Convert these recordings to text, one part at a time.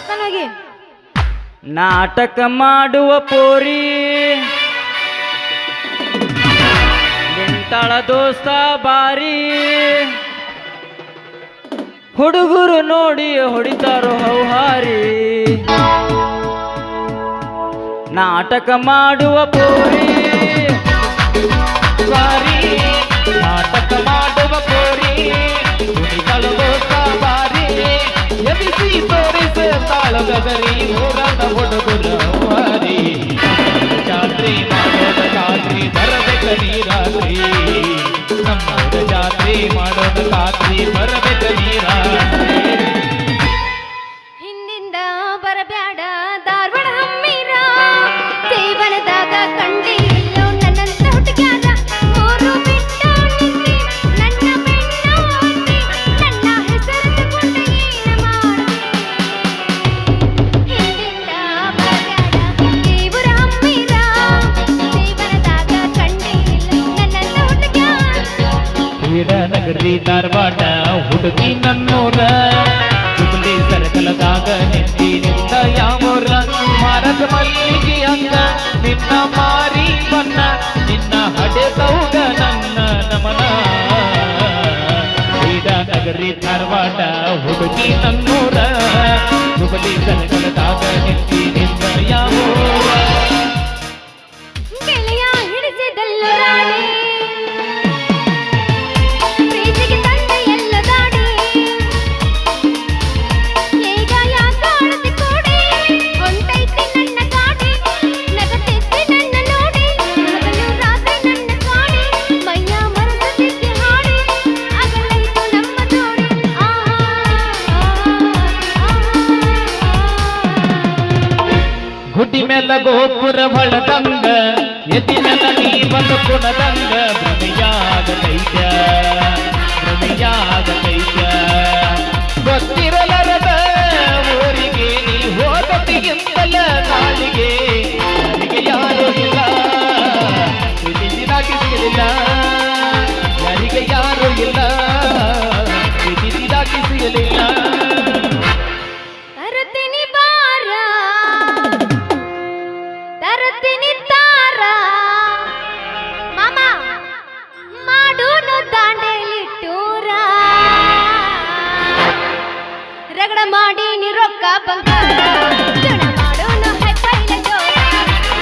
ಕರ್ಕೊಂಡೋಗಿ ನಾಟಕ ಮಾಡುವ ಪೋರಿ ನಿಂತಳ ದೋಸ್ತ ಬಾರಿ ಹುಡುಗರು ನೋಡಿ ಹೊಡಿತಾರೋ ಹೌಹಾರಿ ನಾಟಕ ಮಾಡುವ ಪೋರಿ ಬಾರಿ ನಾಟಕ ಮಾಡುವ ಪೋರಿ ಹುಡುಗಳ ದೋಸ್ತ ಬಾರಿ ಎಬಿಸಿ ತೋರಿಸ ತಾಳಗದರಿ ಊರದ ಹುಡುಗರು ಹೌಹಾರಿ ಜಾತ್ರೆ ಮಾಡೋದ ಖಾತ್ರಿ ಬರಬೇಕ ನೀರಾತ್ರಿ ನಮ್ಮೂರ ಜಾತ್ರೆ ಮಾಡೋದ ಖಾತ್ರಿ ಬರಬೇಕ ನೀರಾತ್ರಿ ಹಿಂದಿಂದ ಬರಬ್ಯಾಡ ಧಾರವಾಡ ಹಮ್ಮಿರ ಜೀವನದಾಗ ಕಂಡಿಲ್ಲೋ ನನ್ನಂತ ಹುಡುಗ್ಯಾರ ಮೂರು ಬಿಟ್ಟ ನಿಂತಿ ನನ್ನ ಬೆನ್ನ ಹತ್ತಿ ನನ್ನ ಹೆಸರು ತಗೊಂಡು ಏನ ಮಾಡ್ತಿ ಹಿಂದಿಂದ ಬರಬ್ಯಾಡ ದೇವರ ಹಮ್ಮಿರ ಜೀವನದಾಗ ಕಂಡಿಲ್ಲೋ ನನ್ನಂತ ಹುಡುಗ್ಯಾರ ನಗರಿ ಧಾರವಾಡ ಹುಡುಗಿ ನನ್ನೂರ ಹುಡುಗಿ ಸರ್ಕಲದಾಗ ನಿಂತಿ ನಿಂತ ಯಾವೂರ ಮಾರದ ಮಲ್ಲಿಗೆ ಅಂದ ನಿನ್ನ ಮಾರಿ ಬನ್ನ ನಿನ್ನ ಹಡೆದೌಗ ನನ್ನ ನಮನ ನಗರಿ ಧಾರವಾಡ ಹುಡುಗಿ ನನ್ನೂರ ಹುಡುಗಿ ಸರ್ಕಲದಾಗ ನಿಂತಿ ನಿಂತ ಯಾವೂರ ಗೆಳೆಯ ಹಿಡಿಸಿದಲ್ಲು ರಾಣಿ ಪ್ರೀತಿಗೆ ತಂದೆ ಎಲ್ಲ ದಾಡಿ ಈಗ ಯಾಕಾಳತಿ ಕೋಡಿ ಹೊಂಟೈತಿ ನನ್ನ ಗಾಡಿ ನಗತೆತ್ತಿ ನನ್ನ ನೋಡಿ ಹಗಲು ರಾತ್ರಿ ನನ್ನ ಕಾಡಿ ಮೈಯ ಮರಸತಿಗೆ ಹಾಡಿ ಅಗಲೈತು ನಮ್ಮ ಜೋಡಿ ಗುಡ್ಡಿ ಮೇಲ ಗೋಪುರ ಹೊಳದಂಗ ಎದಿನೆಲ್ಲ ನೀ ಬಂದು ಕುಣದಂಗ ಭ್ರಮೆಯಾಗತೈತ್ಯ ಗೊತ್ತಿರಲರದ ಊರಿಗೆ ನೀ ಹೋಗತಿಗಿಂತಲ ನಾಳಿಗೆ ಯಾರಿಗೆ ಯಾರೂ ಇಲ್ಲ ಪ್ರೀತಿಸಿದಾಗಿ ಸಿಗಲಿಲ್ಲ ಯಾರಿಗೆ ಯಾರೂ ಇಲ್ಲ ಪ್ರೀತಿಸಿದಾಗಿ ಸಿಗಲಿಲ್ಲ ತರುತ್ತೀನಿ ಬಾರ ತರುತ್ತೀನಿ ತಾರ ಮಾಮ ಮಾಡೂನು ದಾಂಡೇಲಿ ಟೂರ ರಗಡ ಮಾಡಿ ನೀ ರೊಕ್ಕ ಬಂಗಾರ ಜನ ಮಾಡೋನು ಹೈಫೈಲ ಜೋರ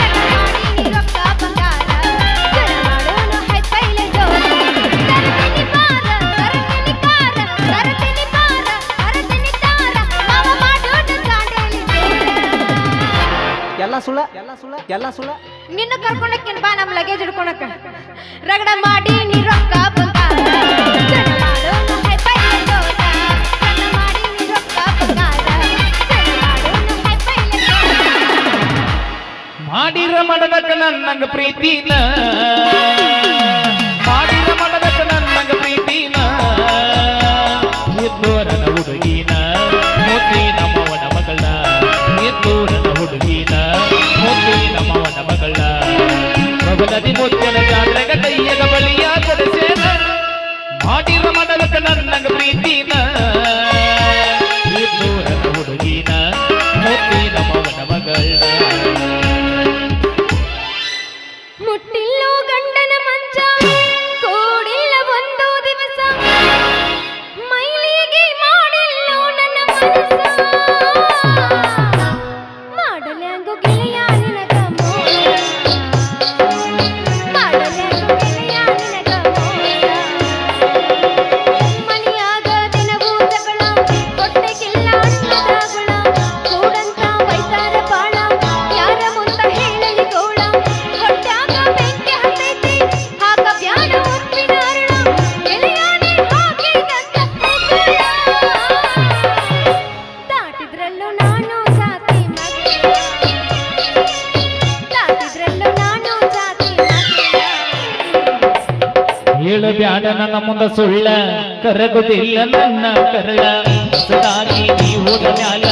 ರಗಡ ಮಾಡಿ ನೀ ರೊಕ್ಕ ಬಂಗಾರ ಜನ ಮಾಡೋನು ಹೈಫೈಲ ಜೋರ ತರುತ್ತೀನಿ ಬಾರ ತರುತ್ತೀನಿ ಕಾರ ತರುತ್ತೀನಿ ಬಾರ ತರುತ್ತೀನಿ ತಾರ ಮಾವ ಮಾಡೂನು ದಾಂಡೇಲಿ ಎಲ್ಲ ಸುಳ ನಿನ್ನ ಕರ್ಕೊಂಡಕ್ಕೇನ್ ಬಾ ನಮ್ಮ ಲಗೇಜ್ ಹಿಡ್ಕೊಳಕ ರಗಡ ಮಾಡಿ ನೀ ರೊಕ್ಕ ಬಂಗಾರ ಜನ ಮಾಡೋನು ಹೈಫೈಲ ಜೋರ ಜನ ಮಾಡಿ ನೀ ರೊಕ್ಕ ಬಂಗಾರ ಜನ ಮಾಡೋನು ಹೈಫೈಲ ಜೋರ ಮಾಡಿರ ಮಾಡದಕ್ಕ ನನ್ನಂಗ ಪ್ರೀತಿನ ಮಾಡಿರ ಮಾಡದಕ್ಕ ನನ್ನಂಗ ಪ್ರೀತಿನ ಎದ್ದೋರನ ಹುಡುಗಿನ ಮೋತಿ ನಮ್ಮವನ ಮಗಳ ಎದ್ದೋರನ ಹುಡುಗಿನ ಮೋತಿ ನಮ್ಮವನ ಮಗಳ ಮಗಳದಿ ಮುತ್ತಿನ ಜಾತ್ರೆಗ ಕೈಯಗ ಬಲಿಯ ಕೊಡಿಸೇನ ಮಾಡಿರ ಮಾಡದಕ್ಕ ನನ್ನಂಗ ಪ್ರೀತಿನ ಎದ್ದೋರನ ಹುಡುಗಿನ ಮೋತಿ ನಮ್ಮವನ ಮಗಳ ಮುಟ್ಟಿಲ್ಲೋ ಗಂಡನ ಮಂಚ ಕೂಡಿಲ್ಲ ಒಂದು ದಿವಸ ಮೈಲಿಗೆ ಮಾಡಿಲ್ಲೋ ನನ್ನ ಮನಸ್ಸ ಮಾಡಲ್ಯಾಂಗೋ ಗೆಳೆಯ ನಿನಗ ಮೋಸ ಮಾಡಲ್ಯಾಂಗೋ ಗೆಳೆಯ ನಿನಗ ಮೋಸ ಮನಿಯಾಗ ದಿನವೂ ತಗಳ ಹೊಟ್ಟೆಗಿಲ್ಲ ಅನ್ನದಾಗುಳ ಕೂಡಂತ ಬೈತಾರ ಬಾಳ ಯಾರ ಮುಂತ ಹೇಳಲಿ ಗೋಳ ಹೊಟ್ಯಾಗ ಬೆಂಕಿ ಹತ್ತೈತಿ ಹಾಕ ಬ್ಯಾಡ ಉಪ್ಪಿನ ಅರಳ ಗೆಳೆಯಾನೆ ಹಾಕಿದಂತ ಹೆಗ್ಗಳ ದಾಟಿದ್ರಲ್ಲೂ ನಾನು ಜಾತಿ ಮಗಳ ದಾಟಿದ್ರಲ್ಲೂ ನಾನು ಜಾತಿ ಮಗಳ ಹೇಳು ಬ್ಯಾಡ ನನ್ನ ಮುಂದ ಸುಳ್ಳ ಕರಗುದಿಲ್ಲ ನನ್ನ ಕರಳ ಹೊಸದಾಗಿ ನೀ ಹೋದ ಮ್ಯಾಲ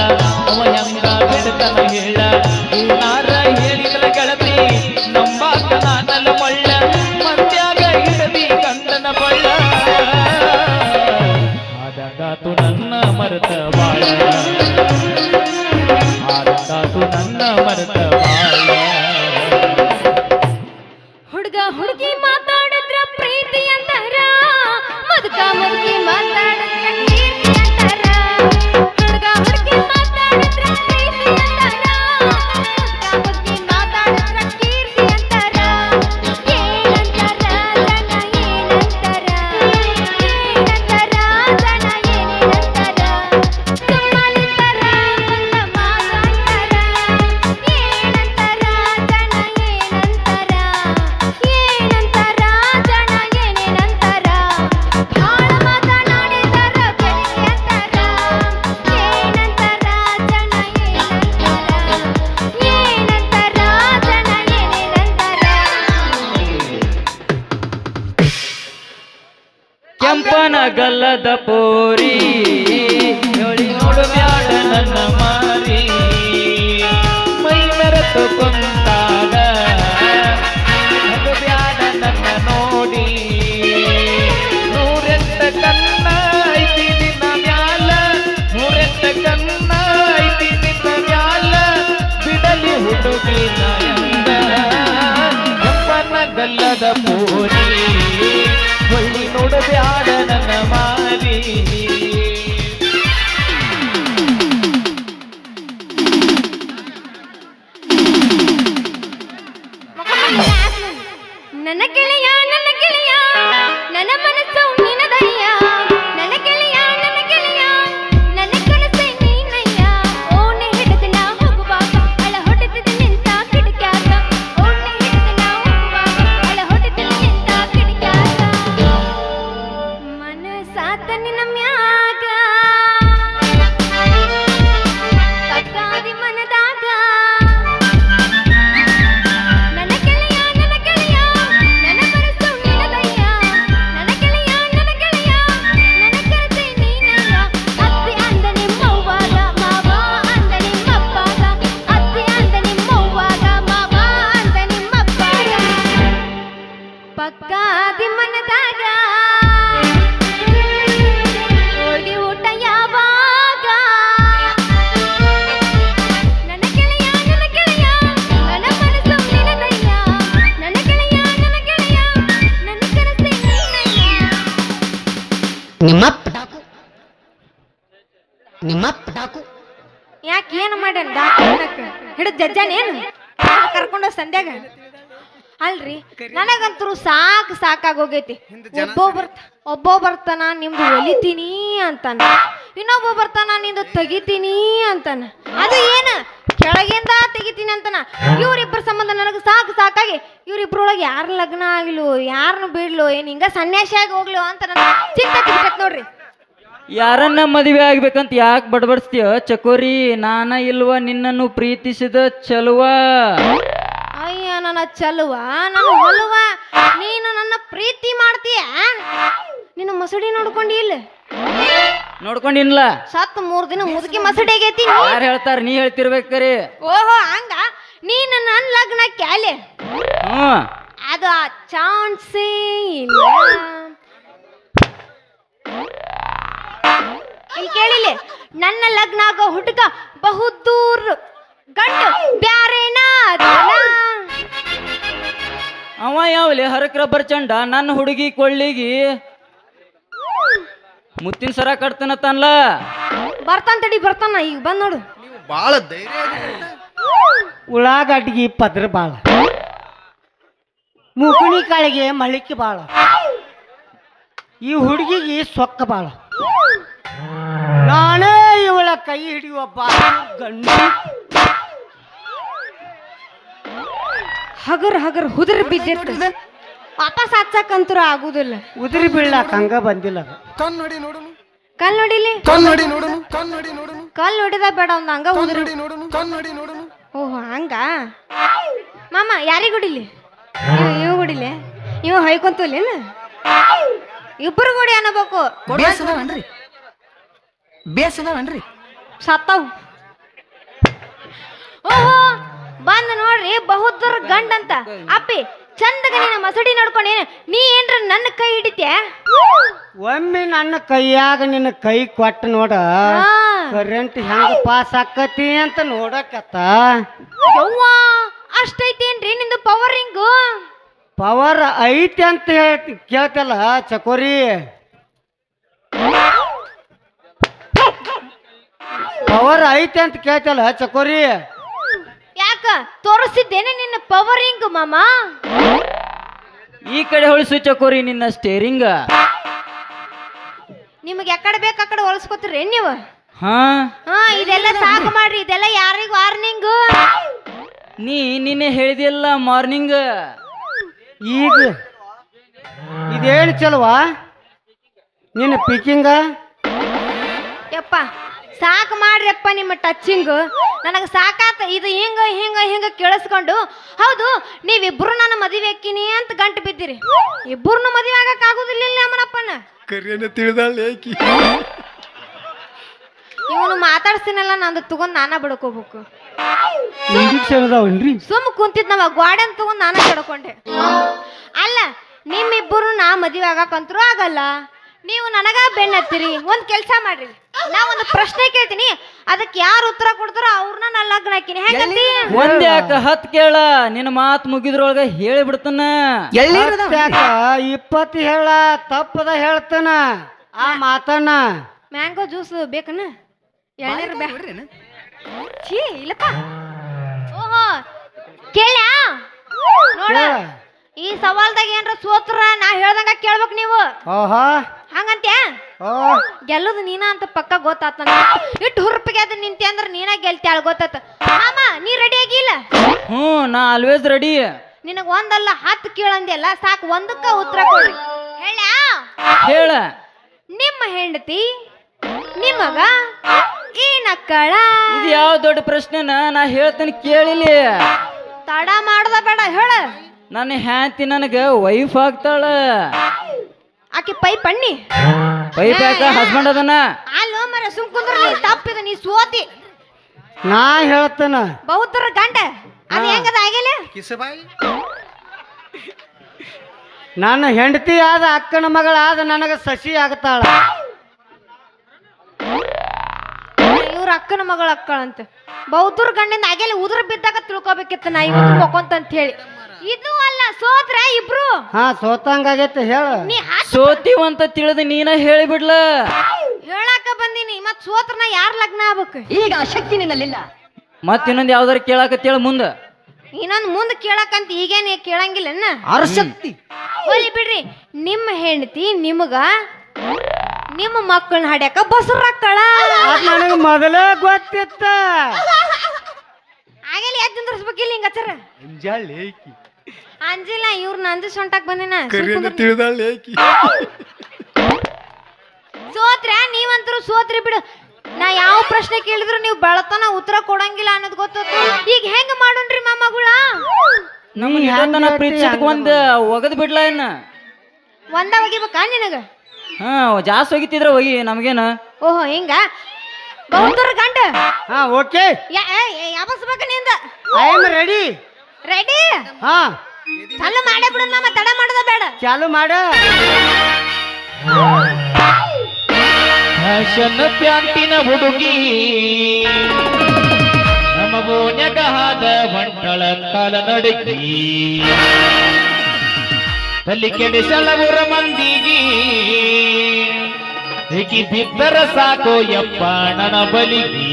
ಅವ ಹೆಂಗ ಬಿಡ್ತನ ಹೇಳ ನಾರ ಹೇಳಿದ್ರ ಗೆಳತಿ ನಂಬಾಕ ನಾನಲ್ಲ ಮಳ್ಳ ಮಂದ್ಯಾಗ ಹಿಡದಿ ಗಂಡನ ಬಳ್ಳ ಆದಾಗಾತು ನನ್ನ ಮರೆತ ಬಾಳ ಗಲ್ಲದ ಪೋರಿ ಹೇಳಿ ನೋಡು ಬ್ಯಾಡ ನನ್ನ ಮಾರಿ ಮೈ ಮೆರೆತು ಕುಂತಾಗ ಬ್ಯಾಡ ನನ್ನ ನೋಡಿ ನೂರೆಂಟ ಕನ್ನ ಐತಿ ನಿನ್ನ ಮ್ಯಾಲ ನೂರೆಂಟ ಕನ್ನ ಐತಿ ನಿನ್ನ ಮ್ಯಾಲ ಬಿಡಲಿ ಹುಡುಗಿನ ಎಂಬನ ಗಲ್ಲದ ಪೋರಿ ಹೊಳ್ಳಿ ನೋಡಬ್ಯಾಡ ನನ್ನ ಮಾರಿ ನನ್ನ ಗೆಳೆಯ ನನ್ನ ಮನಸ್ಸು ನಿನದಯ್ಯ ನನ್ನ ಗೆಳೆಯ ನನ್ನ ಕನಸೆ ನೀನಯ್ಯ ಓಣೆ ಹಿಡಿದು ನಾ ಹೋಗುವಾಗ ಅಳ ಹೊಡೆದು ನಿಂತ ಕಿಡಿಕ್ಯಾಗ ಓಣೆ ಹಿಡಿದು ನಾ ಹೋಗುವಾಗ ಅಳ ಹೊಡೆದು ನಿಂತ ಕಿಡಿಕ್ಯಾಗ ಮನಸಾತ ನಿನ್ನ ಮ್ಯಾಗ ತಕ್ಕಾದಿ ಮನದಾಗ ನನ್ನ ಗೆಳೆಯ ನನ್ನ ಮನಸ್ಸು ನಿನದಯ್ಯ ನನ್ನ ಗೆಳೆಯ ನನ್ನ ಕನಸೆ ನೀನಯ್ಯ ಅತ್ತಿ ಅಂದ ನಿಮ್ಮವ್ವಾಗ ಮಾವ ಅಂದ ನಿಮ್ಮಪ್ಪಾಗ ಅತ್ತಿ ಅಂದ ನಿಮ್ಮವ್ವಾಗ ಮಾವ ಅಂದ ನಿಮ್ಮಪ್ಪಾಗ ಪಕ್ಕಾದಿ ಮನದಾಗ ಹೋಳ್ಗಿ ಊಟ ಯಾವಾಗ ನನ್ನ ಗೆಳೆಯ ನನ್ನ ಮನಸ್ಸು ನಿನದಯ್ಯ ನನ್ನ ಗೆಳೆಯ ನನ್ನ ಕನಸೆ ನೀನಯ್ಯ ನಿಮ್ಮ ಪಟಾಕು ನಿಮ್ಮ ಪಟಾಕು ಯಾಕೆ ಏನು ಮಾಡ್ಯಾನ ಹಿಡಿದು ಜಜ್ಜಾನೇನು ಕರ್ಕೊಂಡು ಸಂಧ್ಯಾಗ ಅಲ್ರಿ ನನಗಂತರೂ ಸಾಕಾಗೋಗೈತಿ ಒಬ್ಬ ಬರ್ತಾನ ನಿಮ್ದು ಒಲಿತೀನಿ ಅಂತಾನ ಇನ್ನೊಬ್ಬ ಬರ್ತಾನ ನಿಂದು ತೆಗಿತೀನಿ ಅಂತಾನ ಅದು ಏನ ಕೆಳಗಿಂದ ತೆಗಿತೀನಿ ಅಂತಾನ ಇವ್ರಿಬ್ಬರ ಸಂಬಂಧ ನನಗೆ ಸಾಕಾಗಿ ಇವ್ರಿಬ್ರೊಳಗೆ ಯಾರ ಲಗ್ನ ಆಗ್ಲು ಯಾರನ್ನು ಬಿಡ್ಲು ಏನ್ ಹಿಂಗ ಸನ್ಯಾಸಿ ಆಗಿ ಹೋಗ್ಲು ಅಂತ ನನಗೆ ಚಿಂತೆ ತಿರ್ಗತ್ ನೋಡ್ರಿ ಯಾರನ್ನ ಮದುವೆ ಆಗ್ಬೇಕಂತ ಯಾಕೆ ಬಡಬಡಿಸ್ತೀಯ ಚಕೋರಿ ನಾನ ಇಲ್ವ ನಿನ್ನನ್ನು ಪ್ರೀತಿಸಿದ ಚಲುವ ಅಯ್ಯ ನನ್ನ ಚಲುವ ನನ್ನ ಹೊಲುವ ನೀನು ನನ್ನ ಪ್ರೀತಿ ಮಾಡ್ತೀಯ ನಿನ್ನ ಮಸಡಿ ನೋಡ್ಕೊಂಡಿ ಇಲ್ಲ ನೋಡ್ಕೊಂಡಿನ್ಲ ಸತ್ 3 ದಿನ ಮುದುಕಿ ಮಸಡಿ ಆಗೈತಿ ಯಾರು ಹೇಳ್ತಾರ ನೀ ಹೇಳ್ತಿರ್ಬೇಕರಿ ಓಹೋ ಹಂಗ ನೀನು ನನ್ನ ಲಗ್ನ ಕ್ಯಾಲೆ ಹ್ಮ್ ಅದು ಆ ಚಾನ್ಸೇ ಇಲ್ಲ ಇಲ್ಲಿ ಕೇಳಿಲ್ಲ ನನ್ನ ಲಗ್ನ ಆಗೋ ಹುಡುಗ ಬಹುದೂರ್ ಗಂಡು ಬ್ಯಾರೇನಾ ಅವ ಯಾವಲೆ ಹರಕ್ ರಬ್ಬರ್ ಚಂಡ ನನ್ನ ಹುಡುಗಿ ಕೊಳ್ಳಿಗಿ ಮುತ್ತಿನ ಸರ ಕಟ್ತಾನತ್ತನ್ಲ ಬರ್ತಾನ ತಡಿ ಬರ್ತಾನ ಈಗ ಬಂದ್ ನೋಡು ಬಾಳ ಧೈರ್ಯ ಉಳ್ಳಾಗಡ್ಡಿಗೆ ಪದ್ರ ಬಾಳ ಮುಕುಣಿ ಕಾಳಿಗೆ ಮಳಿಕೆ ಬಾಳ ಈ ಹುಡುಗಿಗೆ ಸೊಕ್ಕ ಬಾಳ ನಾನೇ ಇವಳ ಕೈ ಹಿಡಿಯುವ ಗಂಡು ಹಗರ್ ಹುದುರ್ ಬಿದ್ದಿರ್ತದೆ ವಾಪಸ್ ಹಚ್ಚಕ್ಕಂತೂ ಆಗುದಿಲ್ಲ ಉದುರಿ ಬೀಳಾಕ ಹಂಗ ಬಂದಿಲ್ಲ ಅದು. ಕನ್ನಡಿ ನೋಡುನು ಕಲ್ ನೋಡಿಲಿ ಕನ್ನಡಿ ನೋಡುನು ಕನ್ನಡಿ ನೋಡುನು ಕಲ್ ನೋಡಿದ ಬೇಡ ಒಂದ್ ಹಂಗ ಉದುರಿ ಕನ್ನಡಿ ನೋಡುನು ಕನ್ನಡಿ ನೋಡುನು ಓಹೋ ಹಂಗ ಮಾಮ ಯಾರಿಗ್ ಹೊಡಿಲಿ ಇವ್ ಹೊಡಿಲೆ ಇವ್ ಹೊಯ್ಕೊಂತಲೇನ ಇಬ್ಬರು ಗುಡಿ ಅನ್ನಬೇಕು ಬೇಸದವನ್ರಿ ಸತ್ತವ್ ಓಹೋ ಬಂದ್ ನೋಡ್ರಿ ಬಹುದೂರ್ ಗಂಡ ಅಂತ ಅಪ್ಪಿ ಚಂದಗ ನೀನ ಮಸಡಿ ನೋಡ್ಕೊಂಡೇನ ನೀ ಏನ್ರ ನನ್ನ ಕೈ ಹಿಡಿತ್ಯಾ ಒಮ್ಮೆ ನನ್ನ ಕೈಯಾಗ ನಿನ್ನ ಕೈ ಕೊಟ್ಟು ನೋಡ ಕರೆಂಟ್ ಹೆಂಗ ಪಾಸ್ ಆಕತಿ ಅಂತ ನೋಡಕತ್ತ ಯವ್ವಾ ಅಷ್ಟೈತೇನ್ರಿ ನಿಂದು ಪವರಿಂಗು ಪವರ್ ಐತಿ ಅಂತ ಕೇಳ್ತಲ್ಲ ಚಕೋರಿ ಪವರ್ ಐತಿ ಅಂತ ಕೇಳ್ತಲ್ಲ ಚಕೋರಿ ಯಾಕ ತೋರಿಸಿದ್ದೇನೆ ನಿನ್ನ ಪವರಿಂಗ್ ಮಾಮ ಈ ಕಡೆ ಹೊಳಿಸು ಚಕೋರಿ ನಿನ್ನ ಸ್ಟೇರಿಂಗ್ ನಿಮಗೆ ಎಕಡೆ ಬೇಕು ಅಕಡೆ ಹೊಲ್ಸ್ಕೊತೀರಿ ನೀವು ಹಾ ಹಾ ಇದೆಲ್ಲ ಸಾಕು ಮಾಡ್ರಿ ಇದೆಲ್ಲ ಯಾರಿಗ ವಾರ್ನಿಂಗ್ ನಿನ್ನೆ ಹೇಳಿದಿಲ್ಲ ಮಾರ್ನಿಂಗ್ ಈಗ ಇದೇನು ಚಲವಾ ನಿನ್ನ ಪಿಕಿಂಗ ಯಪ್ಪ ಸಾಕು ಮಾಡ್ರಿಯಪ್ಪ ನಿಮ್ಮ ಟಚಿಂಗ್. ನನಗೆ ಸಾಕಾತ ಇದು ಹಿಂಗ ಹಿಂಗ ಹಿಂಗ ಕೇಳಿಸ್ಕೊಂಡು. ಹೌದು, ನೀವಿಬ್ರು ನನ್ನ ಮದುವೆ ಹಾಕಿನಿ ಅಂತ ಗಂಟು ಬಿದ್ದಿರಿ. ಇಬ್ಬರನ್ನು ಮದುವೆ ಆಗಕ್ ಆಗುದಿಲ್ಲ ಅಮ್ಮನಪ್ಪನ. ಕರಿಯನ್ನ ತಿಳಿದಾಳ ಏಕಿ. ಇವನು ಮಾತಾಡ್ತೀನಲ್ಲ ನಂದು ತಗೊಂಡ್ ನಾನ ಬಡ್ಕೋಬೇಕು. ಇಂಜೆಕ್ಷನ್ ಅದಾವನ್ರಿ? ಸುಮ್ ಕುಂತಿದ್ ನಾವ ಗ್ವಾಡನ್ ತಗೊಂಡ್ ನಾನ ಬಡ್ಕೊಂಡೆ. ಅಲ್ಲ, ನಿಮ್ಮಿಬ್ಬರು ನಾ ಮದುವೆ ಆಗಕ್ಕಂತರೂ ಆಗಲ್ಲ. ನೀವು ನನಗ ಬೆನ್ನತ್ತೀರಿ. ಒಂದ್ ಕೆಲ್ಸ ಮಾಡ್ರಿ, ನಾ ಒಂದು ಪ್ರಶ್ನೆ ಕೇಳ್ತೀನಿ, ಅದಕ್ಕೆ ಯಾರು ಉತ್ತರ ಕೊಡ್ತಾರೋ ಅವ್ರನ್ನ ನಾ ಲಗ್ನ ಹಾಕಿನಿ. ಹೆಂಗಂತಿ? ಒಂದ್ಯಾಕ 10 ಕೇಳ, ನಿನ್ನ ಮಾತು ಮುಗಿದ್ರೊಳಗ ಹೇಳಿ ಬಿಡ್ತಾನ. 20 ಹೇಳ ತಪ್ಪದ ಹೇಳ್ತಾನ ಆ ಮಾತನ್ನ. ಮ್ಯಾಂಗೋ ಜ್ಯೂಸ್ ಬೇಕನ? ಎಳ್ನೀರು ಛೀ ಇಲ್ಲಪ್ಪ. ಓಹೋ, ಕೇಳ ನೋಡ, ಈ ಸವಾಲ್ದಾಗ ಏನ್ರ ಸೋತ್ರ ನಾ ಹೇಳ್ದಂಗ ಕೇಳ್ಬೇಕು ನೀವು. ಓಹೋ ಹಂಗಂತ್ಯಾ? ಗೆಲ್ಲದು ನೀನ ಅಂತ ಪಕ್ಕ ಗೊತ್ತಾತ. ಇಟ್ಟು ಹುರುಪಿಗೆ ಅದ ನಿಂತೆ ಅಂದ್ರ ನೀನ ಗೆಲ್ತ್ಯಾಳ ಗೊತ್ತಾತ. ಮಾಮ, ನೀ ರೆಡಿ ಆಗಿಲ್ಲ? ನಾ ಆಲ್ವೇಸ್ ರೆಡಿ. ನಿನಗ ಒಂದಲ್ಲ 10 ಕೇಳಂದಿಲ್ಲ, ಸಾಕು ಒಂದಕ್ಕ ಉತ್ತರ ಕೊಡ್ರಿ. ಹೇಳ. ನಿಮ್ಮ ಹೆಂಡತಿ ನಿಮಗ ಈ ನಕ್ಕಳ? ಇದು ಯಾವ ದೊಡ್ಡ ಪ್ರಶ್ನೆನ? ನಾ ಹೇಳ್ತೇನೆ ಕೇಳಿಲಿ. ತಡ ಮಾಡ್ದ ಬೇಡ, ಹೇಳ. ನನ್ನ ಹ್ಯಾಂತಿ ನನಗ ವೈಫ್ ಆಗ್ತಾಳ. ಆಕಿ ಪೈ ಪಣ್ಣಿ ವೈಫ್ ಯಾಕ ಹಸ್ಬೆಂಡ್ ಅದನ್ನ? ಅಲ್ಲೋ ಮರ, ಸುಮ್ ಕುಂದ್ರ. ನೀ ತಪ್ಪಿದ, ನೀ ಸೋತಿ. ನಾ ಹೇಳ್ತೇನ ಬಹುತರ ಗಂಡ ಅದು ಹೆಂಗದ ಆಗಿಲ್ಲ? ಕಿಸಬಾಯಿ ನನ್ನ ಹೆಂಡತಿ ಆದ ಅಕ್ಕನ ಮಗಳಾದ ನನಗ ಸಸಿ ಆಗ್ತಾಳ. ಇವ್ರ ಅಕ್ಕನ ಮಗಳ ಅಕ್ಕಳಂತ. ಬಹುತೂರ್ ಗಂಡಿಂದ ಆಗೇಲಿ ಉದುರು ಬಿದ್ದಾಗ ತಿಳ್ಕೊಬೇಕಿತ್ತು ನಾ ಇವತ್ತು ಮೊಕೊಂತ ಅಂತ ಹೇಳಿ. ಇದು ಅಲ್ಲ, ಸೋತ್ರ ಇಬ್ರು. ಸೋತಂಗಾಗೈತೆ ಹೇಳ. ನೀ ಸೋತಿವಂತ ತಿಳಿದ ನೀನ ಹೇಳಿಬಿಡ್ಲ. ಹೇಳಾಕ ಬಂದಿನಿ, ಮತ್ ಸೋತ್ರನ ಯಾರ್ ಲಗ್ನ ಆಗ್ಬೇಕು? ಈಗ ಆ ಶಕ್ತಿ ನಿನ್ನಲ್ಲಿಲ್ಲ. ಮತ್ ಇನ್ನೊಂದ್ ಯಾವ್ದಾರ ಕೇಳಾಕತ್ತೇಳ ಮುಂದ. ಇನ್ನೊಂದ್ ಮುಂದ್ ಕೇಳಕಂತ ಈಗೇನ್ ಕೇಳಂಗಿಲ್ಲ. ಅರಶಕ್ತಿ ಹೋಲಿ ಬಿಡ್ರಿ. ನಿಮ್ಮ ಹೆಂಡತಿ ನಿಮಗ ನಿಮ್ಮ ಮಕ್ಕಳನ್ನ ಹಾಡ್ಯಾಕ ಬಸರಾಕ್ಕಳ. ಅದ್ ನನಗ ಮೊದಲೇ ಗೊತ್ತಿತ್ತ. ಆಗಲಿ ಎದ್ದು ನಿಂದ್ರಸ್ಬೇಕಿಲ್ಲ ಹಿಂಗಚ್ಚರ. ಅಂಜಿಲ್ಲ, ಇವ್ರ ನಂದು ಸೊಂಟಕ್ ಬಂದಿನ. ಕರಿಯನ್ನ ತಿಳಿದಾಳ ಏಕಿ. ಸೋತ್ರ ನೀವಂತರೂ ಸೋತ್ರಿ ಬಿಡು. ನಾ ಯಾವ ಪ್ರಶ್ನೆ ಕೇಳಿದ್ರು ನೀವು ಬೆಳತನ ಉತ್ತರ ಕೊಡಂಗಿಲ್ಲ ಅನ್ನೋದು ಗೊತ್ತು. ಈಗ ಹೆಂಗ ಮಾಡೋಣ್ರಿ ಮಾಮಗಳ? ನಮ್ಮನ್ನ ಪ್ರೀತಿಸಕ್ ಒಂದ್ ಒಗದ್ ಬಿಡ್ಲ ಏನ? ಒಂದ ಒಗಿಬೇಕಾ ನಿನಗ? ಜಾಸ್ತಿ ಒಗಿತಿದ್ರ ಒಗಿ, ನಮ್ಗೇನ? ಓಹೋ, ಹಿಂಗ ಬಹುತರ ಗಂಡ. ಓಕೆ, ಯಾಬಸ್ಬೇಕ ನಿಂದ. I am ready. ರೆಡಿ? ಹಾ, ಚಾಲು ಮಾಡೇ ಬಿಡು ಮಾಮ, ತಡ ಮಾಡೋದ ಬೇಡ. ಚಾಲು ಮಾಡ. ಫ್ಯಾಷನ್ ಪ್ಯಾಂಟಿನ ಹುಡುಗಿ ನಮ್ಮ ಬೋನ್ಯಗಾದ ಬಂಟಳ ಕಾಲ ನಡುಗಿ ತಲ್ಲಿ ಕೆಡಿಸಲವರ ಮಂದಿಗಿ ಹಿಗಿ ಬಿದ್ದರ ಸಾಕೋ ಯಪ್ಪ ನನ್ನ ಬಲಿಗಿ.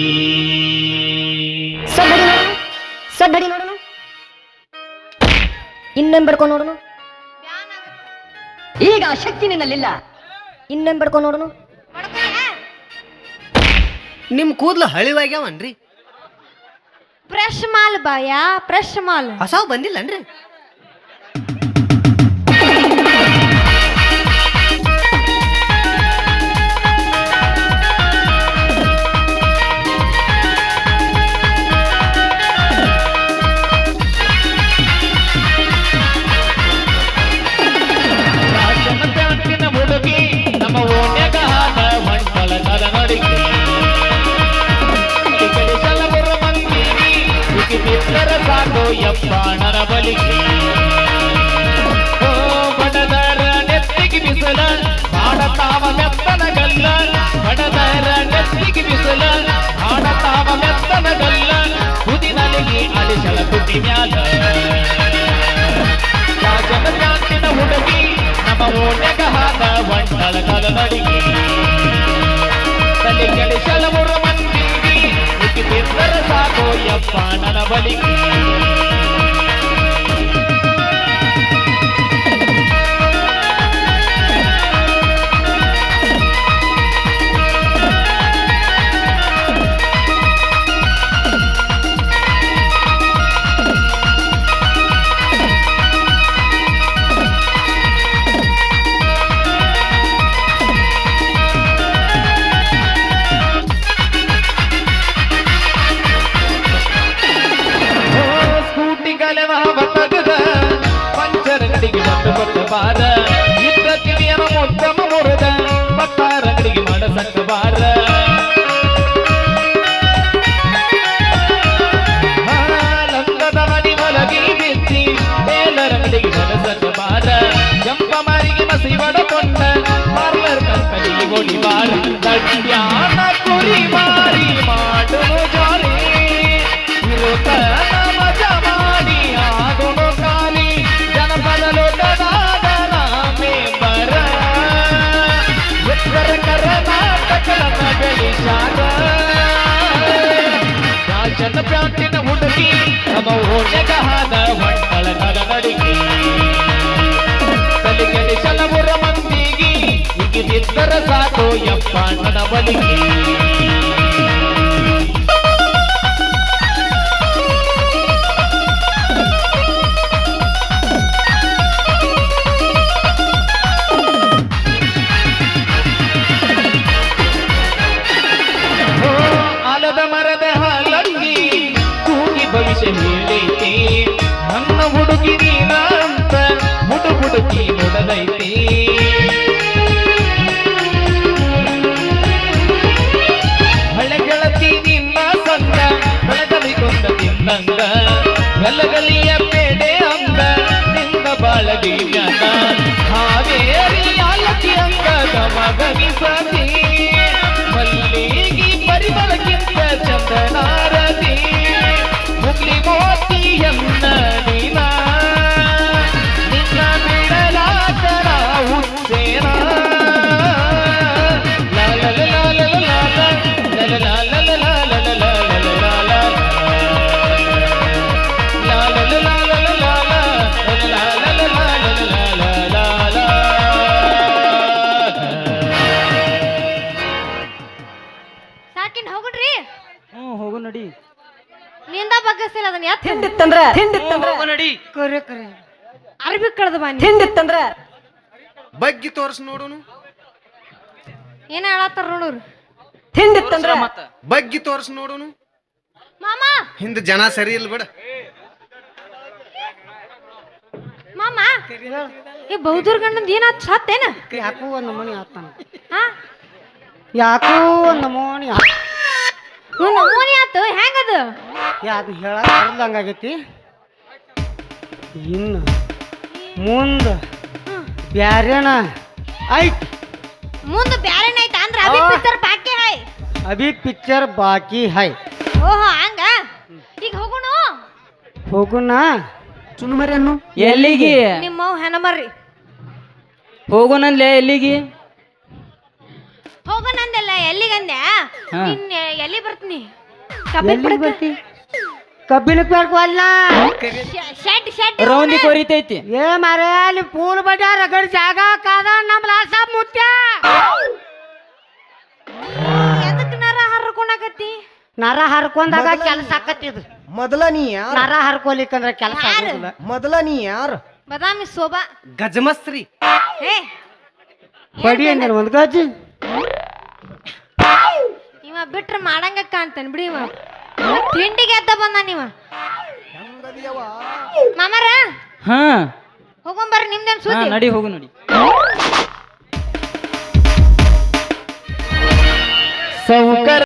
ಸಡ್ಡಡಿ ನೋಡೋಣ, ಇನ್ನೊಂದು ಬಡ್ಕೊಂಡು ನೋಡೋಣ. ಈಗ ಆ ಶಕ್ತಿ ನಿನ್ನಲ್ಲಿಲ್ಲ. ಇನ್ನೊಂದು ಬಡ್ಕೊಂಡು ನೋಡೋಣ. ನಿಮ್ ಕೂದ್ಲು ಹಳಿವಾಗ್ಯಾವನ್ರಿ? ಫ್ರೆಶ್ ಮಾಲ್ ಬಾಯ, ಫ್ರೆಶ್ ಮಾಲ್. ಹೊಸಾವ್ ಬಂದಿಲ್ಲನ್ರಿ? ಹುಡುಗಿ ನಮ್ಮ ಓಣ್ಯಗಾದ ಬಂಟಳ ಕಾಲ ನಡುಗಿ ಕೆಡಿಸಲವರ ಮಂದಿಗಿ ಹಿಗಿ ಬಿದ್ದರ ಸಾಕೋ ಯಪ್ಪ ನನ್ನ ಬಲಿಗಿ. ಬಡದರ ನೆತ್ತಿಗೆ ಬಿಸಲ ಮಾಡತಾವ ಮೆತ್ತನ ಗಲ್ಲ. ಬಡದರ ನೆತ್ತಿಗೆ ಬಿಸಲ ಮಾಡತಾವ ಮೆತ್ತನ ಗಲ್ಲ. ಕುದಿ ನಲಿಗಿ ಅಡಿಸಲ ತುಟಿ ಮ್ಯಾಲ ರಾಜನ ಜಾತಿನ ಹುಡುಗಿ ನಮ್ಮ ಓಣ್ಯಗಾದ ಬಂಟಳ ಕಾಲ ನಡುಗಿ ತಲೆ ಕೆಡಿಸಲವರ ಮಂದಿಗಿ ಹಿಗಿ ಬಿದ್ದರ ಸಾಕೋ ಯಪ್ಪ ನನ್ನ ಬಲಿಗಿ. ಬಾರ ಇದ್ದ ಕಿವಿಯನ ಮುದ್ದಮ ಮುರಿದ ಬಟ್ಟಾರ ಅಂಗಡಿಗೆ ಮಾಡಸಕ್ಕ ಬಾರ ಲಂಗದ ಮನಿ ಮಲಗಿ ಬಿತ್ತಿ ಟೇಲರ್ ಅಂಗಡಿಗೆ ಮಾಡಸಕ್ಕ ಬಾರ ಕೆಂಪ ಮಾರಿಗೆ ಮಸಿ ಬಡಕೊಂಡ ಪಾರ್ಲರ್ ಕಂಪನಿಗೆ ಗೋಡಿ ಬಾರ ದಡ್ಯಾನ ಕುರಿ ಮಾರಿ ಮಾಡುನು ಜಾರಿ ಇರುತ್ತ ಮಜ ಮಾಡಿ ಆಗುನು ಖಾಲಿ ಜನಪದ ಲೋಕದಾದ ಮೆಂಬರ ಉತ್ತರ ಕರ್ನಾಟಕದ ಬೆಳಿಸಾರ ರಾಜನ ಪ್ಯಾಂಟಿನ ಹುಡುಗಿ ನಮ್ಮ ಓಣೆಗಹಾದ ಹೊಟ್ಟಳಗದ ನಡಿಗೆ ತಲೆಗೆಡಿ ಸಲಬುರ ಮಂದಿಗೆ ಹಿಗಿದಿದ್ದರ ಸಾಕು ಯಪ್ಪಣ್ಣನ ಬಲಿಗೆ ಆಲದ ಮರದ ಹಾಲಂಗಿ ಕೂಗಿ ಭವಿಷ್ಯ ಹೇಳೈತಿ ನನ್ನ ಹುಡುಗಿ ನೀನ ಅಂತ ಹುಡುಕಿ ನೋಡದೈತಿ ಹಳೆ ಗೆಳತಿ ನಿನ್ನ ಸಂಗ ಬೆಳಗಲಿಗೊಂದ ತಿನ್ನಂಗ ಬೆಲ್ಲಗಲಿಯ ಬೇಡೆ ಅಂದ ನಿಂದ ಬಾಳಗಿ ಜ್ಞಾನ ಹಾವೇರಿ ಆಲತಿ ಅಂಗದ ಮಗನಿಸತಿ ಮಲ್ಲಿಗಿ ಪರಿಮಳಕ್ಕಿಂತ ಚಂದನಾರತಿ ಮುಗ್ಲಿ ಮೋತಿಯನ್ನ ನೀನ ನಿನ್ನ ಬಿಡಲಾಕರ ಹುಚ್ಚೇನ ಸಾಕಿನ್ ಹೋಗ್ರಿ ಹೋಗು ನಡಿ ನಿಂದ ಬಗ್ಗಸಿಲ್ಲ ಅದನ್ನ ಎತ್ತ ತಿಂಡಿತ್ತಂದ್ರ ನಡಿ ಕರೆ ಕರೆ ಅರ್ಬಿ ಕಳ್ದ ಬಾನಿ ತಿಂಡಿತ್ತಂದ್ರ ಬಗ್ಗಿ ತೋರ್ಸ್ ನೋಡುನು ಏನ ಹೇಳತ್ತಾರ ನೋಡ್ರು ತಿಂಡಿತ್ತಂದ್ರ ಬಗ್ಗಿ ತೋರ್ಸ್ ನೋಡುನು ಮಾಮ ಹಿಂದ ಜನ ಸರಿ ಇಲ್ಲ ಬಿಡ ಮಾಮ ಈ ಬೌದ್ಧರ ಗಂಡಂದ ಏನಾತ್ ಸತ್ತೇನ ಯಾಕೋ ಒಂದು ನಮೂನಿ ಆತಾನ ಹಾ ಯಾಕೋ ಒಂದು ನಮೂನಿ ಇವ್ ನಮೂನಿ ಆತು ಹೆಂಗದು ಯಾವ್ದು ಹೇಳಕ್ ಬರದಂಗಾಗೈತಿ ಇನ್ನು ಮುಂದ ಬ್ಯಾರೇನ ಐತ್ ಮುಂದ ಬ್ಯಾರೇನೈತ ಅಂದ್ರ ಅಭಿ ಪಿಕ್ಚರ್ ಬಾಕಿ ಹೈ ಅಭಿ ಪಿಕ್ಚರ್ ಬಾಕಿ ಹೈ ಓಹೋ ಹಂಗ ಈಗ ಹೋಗೋಣ ಹೋಗುಣ ಚುನುಮರಿಯನ್ನು ಎಲ್ಲಿಗೆ ನಿಮ್ಮವ್ ಹೆಣಮರ್ರಿ ಹೋಗೋಣನ್ಲೆ ಎಲ್ಲಿಗೆ ಹೋಗೋಣಂದಲ್ಲ ಎಲ್ಲಿಗಂದೆ ಹಾ. ನಿನ್ನ ಎಲ್ಲಿ ಬರ್ತೀನಿ ಎಲ್ಲಿ ಬರ್ತಿ ಕಬ್ಬಿನಕ್ಕೆ ಬೇಡ್ಕೋಲ್ಲ ಶೆಡ್ ಶೆಡ್ ರೌಂದಿ ಕೊರಿತೈತಿ ಏ ಮಾರೇ ಅಲ್ಲಿ ಪೂಲ್ ಬಡ್ಡ ರಗಡ್ ಜಾಗ ಕಾದ ನಮ್ಮ ಲಾಸ ಮುತ್ಯ ಎದಕ್ ನರ ಹರ್ಕೊಳಕತ್ತಿ ನರ ಹರ್ಕೊಂಡಾಗ ಕೆಲಸ ಆಕತ್ತಿದ್ ಮೊದಲ ನೀ ಯಾರು ನರ ಹರ್ಕೊಲಿಕ್ಕಂದ್ರ ಕೆಲಸ ಯಾರು? ಆಗೋದಿಲ್ಲ ಮೊದಲ ನೀ ಯಾರು ಬದಾಮಿ ಶೋಭಾ ಗಜಮಸ್ತ್ರಿ ಹೇ ಬಡಿ ಅಂದ್ರೆ ಒಂದು ಗಜ್ಜಿ ಇವ ಬಿಟ್ರ ಮಾಡಂಗ ಕಾಣ್ತಾನ ಬಿಡಿ ಇವ ತಿಂಡಿಗೆ ಎದ್ದ ಬಂದ ನೀವ ಮಾಮರ ಹಾ ಹೋಗೊಂಬರ್ರಿ ನಿಮ್ದೇನ್ ಹಾ ಸುದ್ದಿ ನಡಿ ಹೋಗು ನಡಿ ಸೌಕರ್ಯ